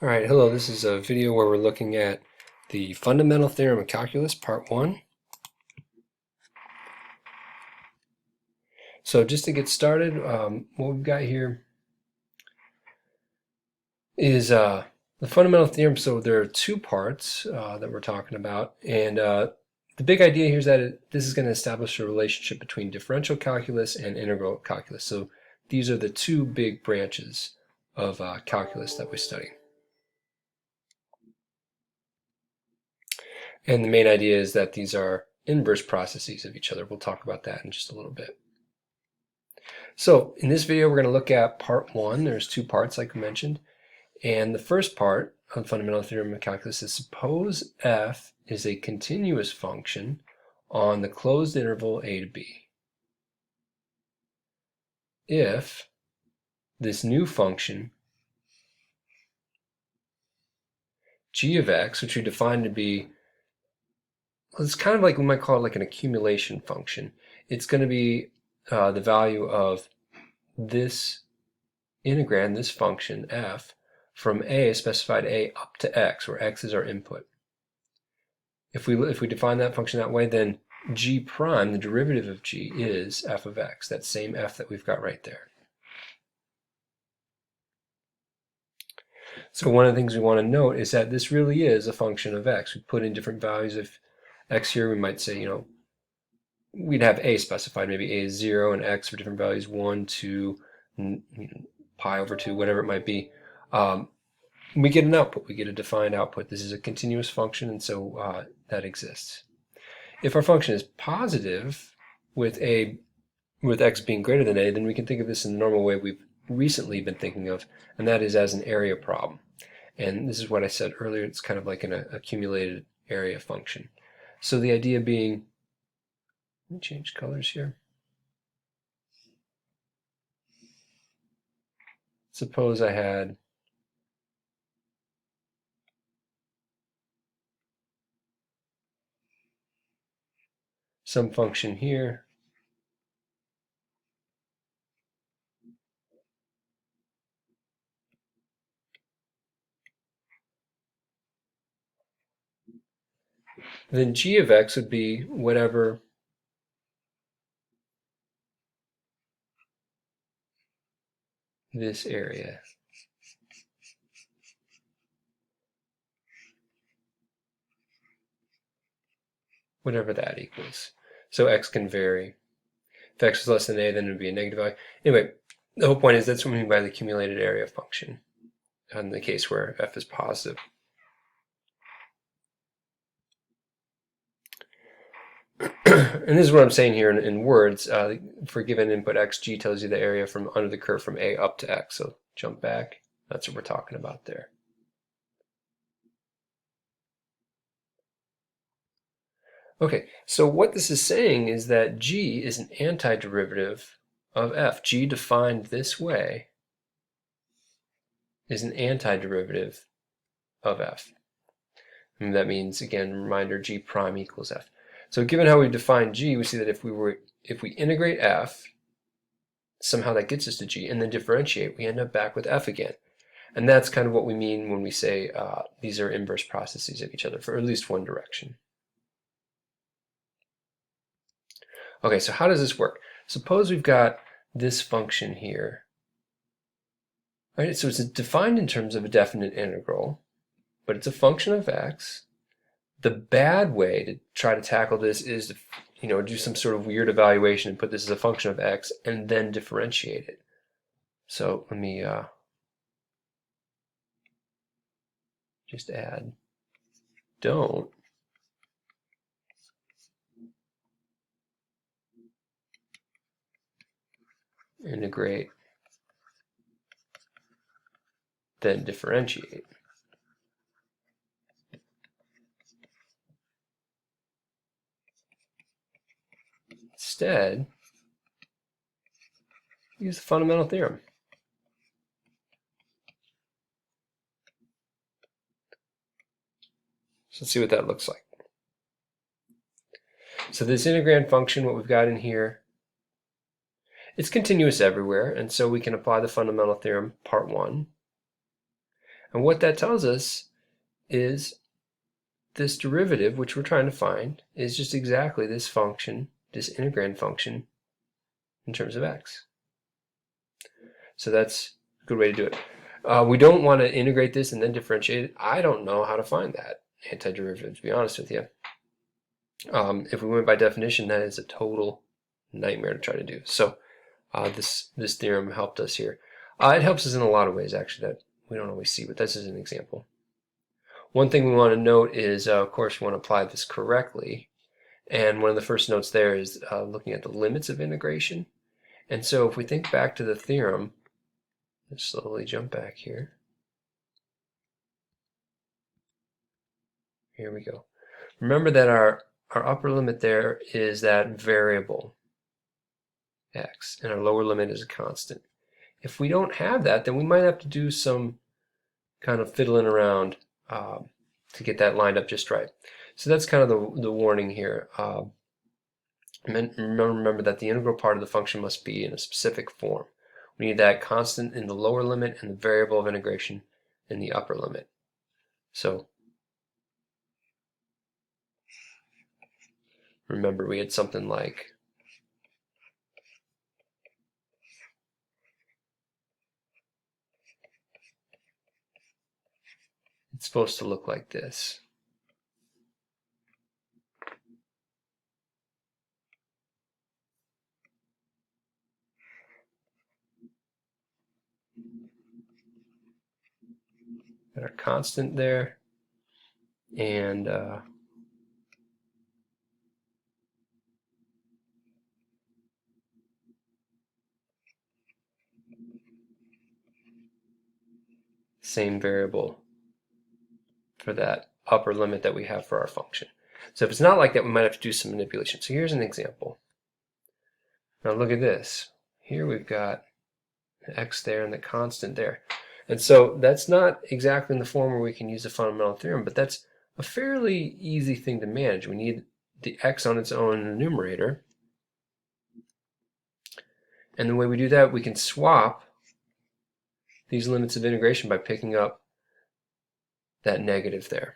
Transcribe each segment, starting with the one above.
All right, hello, this is a video where we're looking at the fundamental theorem of calculus, part 1. So just to get started, what we've got here is the fundamental theorem. So there are two parts that we're talking about, and the big idea here is that this is going to establish a relationship between differential calculus and integral calculus. So these are the two big branches of calculus that we study. And the main idea is that these are inverse processes of each other. We'll talk about that in just a little bit. So in this video, we're going to look at part 1. There's two parts, like we mentioned. And the first part of fundamental theorem of calculus is suppose f is a continuous function on the closed interval a to b. If this new function g of x, which we define to be, well, it's kind of like we might call it like an accumulation function. It's going to be the value of this integrand, this function f, from a, specified a, up to x, where x is our input. If we define that function that way, then g prime, the derivative of g, is f of x, that same f that we've got right there. So one of the things we want to note is that this really is a function of x. We put in different values of x here. We might say, we'd have a specified, maybe a is 0 and x for different values, 1, 2, pi over 2, whatever it might be. We get an output. We get a defined output. This is a continuous function, and so that exists. If our function is positive with x being greater than a, then we can think of this in the normal way we've recently been thinking of, and that is as an area problem. And this is what I said earlier. It's kind of like an accumulated area function. So the idea being, let me change colors here. Suppose I had some function here then g of x would be whatever this area. Whatever that equals. So x can vary. If x is less than a, then it would be a negative value. Anyway, the whole point is that's what we mean by the accumulated area function in the case where f is positive. And this is what I'm saying here in words. For given input x, g tells you the area from under the curve from a up to x. So jump back. That's what we're talking about there. Okay, so what this is saying is that g is an antiderivative of f. G defined this way is an antiderivative of f. And that means, again, reminder, g prime equals f. So given how we define g, we see that if we integrate f, somehow that gets us to g, and then differentiate, we end up back with f again. And that's kind of what we mean when we say these are inverse processes of each other for at least one direction. Okay, so how does this work? Suppose we've got this function here. Right, so it's defined in terms of a definite integral, but it's a function of x. The bad way to try to tackle this is to do some sort of weird evaluation and put this as a function of x and then differentiate it. So let me just add don't. Integrate, then differentiate. Instead, use the fundamental theorem. So let's see what that looks like. So this integrand function, what we've got in here, it's continuous everywhere, and so we can apply the fundamental theorem, part 1. And what that tells us is this derivative, which we're trying to find, is just exactly this function, this integrand function, in terms of x. So that's a good way to do it. We don't want to integrate this and then differentiate it. I don't know how to find that antiderivative, to be honest with you. If we went by definition, that is a total nightmare to try to do. So this theorem helped us here. It helps us in a lot of ways, actually, that we don't always see, but this is an example. One thing we want to note is, of course, we want to apply this correctly. And one of the first notes there is looking at the limits of integration. And so if we think back to the theorem, let's slowly jump back here. Here we go. Remember that our upper limit there is that variable x, and our lower limit is a constant. If we don't have that, then we might have to do some kind of fiddling around to get that lined up just right. So that's kind of the warning here. Remember that the integral part of the function must be in a specific form. We need that constant in the lower limit and the variable of integration in the upper limit. So remember, we had something like it's supposed to look like this. Got our constant there, and same variable for that upper limit that we have for our function. So if it's not like that, we might have to do some manipulation. So here's an example. Now look at this. Here we've got the x there and the constant there. And so that's not exactly in the form where we can use the fundamental theorem, but that's a fairly easy thing to manage. We need the x on its own in the numerator. And the way we do that, we can swap these limits of integration by picking up that negative there.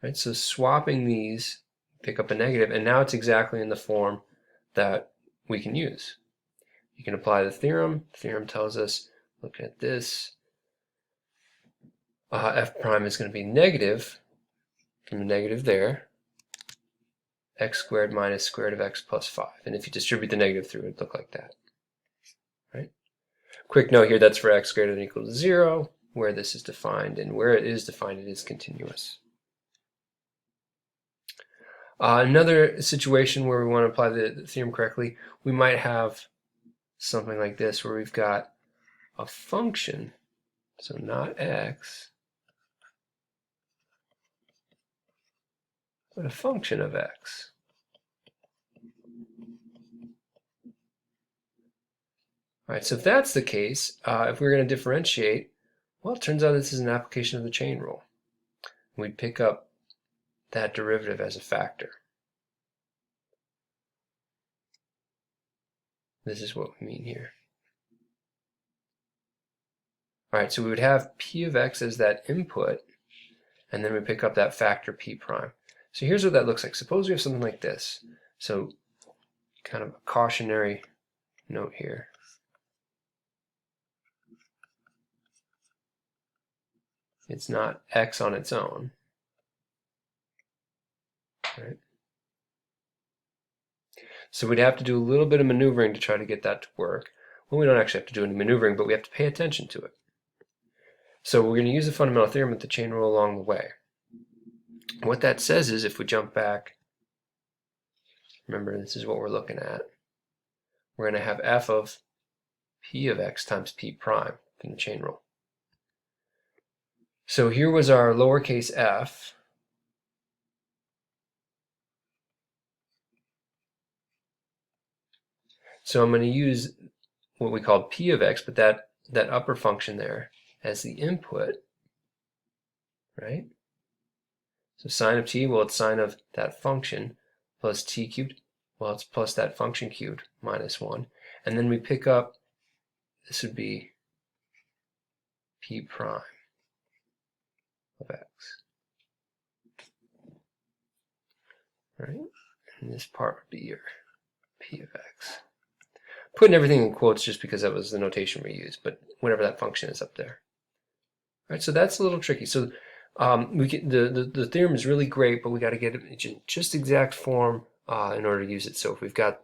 Right, so swapping these, pick up a negative, and now it's exactly in the form that we can use. You can apply the theorem. The theorem tells us, look at this, f prime is going to be negative, from the negative there, x squared minus square root of x plus 5. And if you distribute the negative through, it would look like that. Right? Quick note here, that's for x greater than or equal to 0, where this is defined, and where it is defined, it is continuous. Another situation where we want to apply the theorem correctly, we might have something like this, where we've got a function, so not x, but a function of x. All right, so if that's the case, if we're going to differentiate, well, it turns out this is an application of the chain rule. We'd pick up that derivative as a factor. This is what we mean here. All right, so we would have p of x as that input, and then we pick up that factor p prime. So here's what that looks like. Suppose we have something like this. So kind of a cautionary note here. It's not x on its own. Right? So we'd have to do a little bit of maneuvering to try to get that to work. Well, we don't actually have to do any maneuvering, but we have to pay attention to it. So we're going to use the fundamental theorem with the chain rule along the way. What that says is, if we jump back, remember this is what we're looking at, we're going to have f of p of x times p prime in the chain rule. So here was our lowercase f. So I'm going to use what we call p of x, but that upper function there as the input, right? So sine of t, well, it's sine of that function plus t cubed. Well, it's plus that function cubed minus 1. And then we pick up this would be p prime of x. Right? And this part would be your p of x. Putting everything in quotes just because that was the notation we used, but whatever that function is up there. All right, so that's a little tricky. So the theorem is really great, but we got to get it in just exact form in order to use it. So if we've got,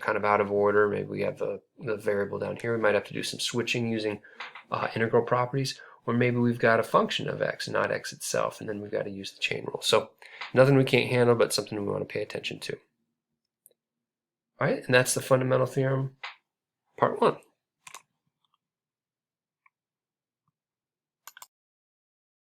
kind of out of order, maybe we have the variable down here, we might have to do some switching using integral properties, or maybe we've got a function of x, not x itself, and then we've got to use the chain rule. So nothing we can't handle, but something we want to pay attention to. All right, and that's the fundamental theorem, part 1.